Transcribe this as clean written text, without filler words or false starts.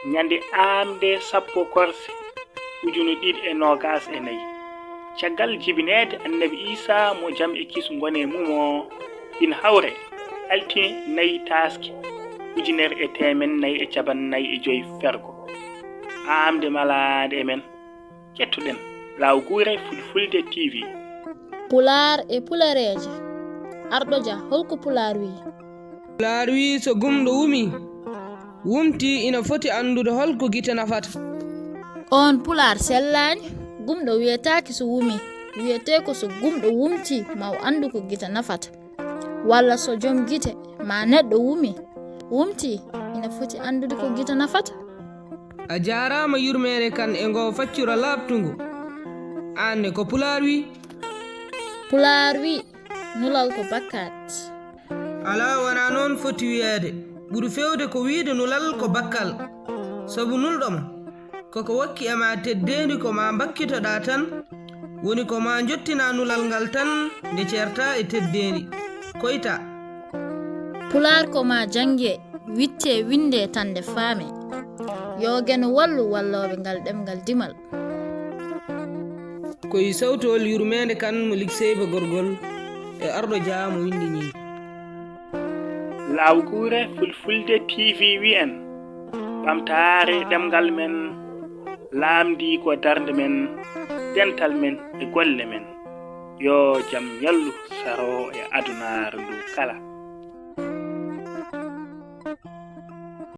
ñande amde sappo korse ujunu ɗiɗi e nogas e nayi caggal jibinede annabi Isa mo jam e kisu ngone mumo in hawre altine nayi taske ujunere e temen nayi e caban nayi e joyi fergo amde malade e men kettuɗen law gure fulfulde TV Pulaar e pulareeje arɗo dia holko pulaar wi pulaar wi so gumɗo wumti ina foti andude holko gite nafata on pulaar sellani gumɗo wiyetaki so wumi wiyete ko so gumɗo wumti maw andu ko gite nafata walla so joom gite ma neɗɗo wumti ina foti andude ko gite nafata a jarama yurmere kan e ngo faccura labtungo anne ko pulaar wi nulal ko bakkat ala wana noon foti wiyede ɓuri fewde ko wiide nulal ko bakkal sabu nulɗoma koko wakki ema teddendi ko ma bakkitoɗa tan woni ko ma jottina nulal ngal tan nde certa e teddendi koyta pulaar ko ma jangue witte winde tan nde faame yogen wallu walloɓe ngal ɗemgal dimal koye sawtol yurmede kan mo ligseyba gorgol e arɗo dia mo windi ñi lawgure fulfulde TV wi'en ɓamtare ɗemgal men laamdi ko darde men dental men e golle men yo jam yallu saro e adunaru ndu kala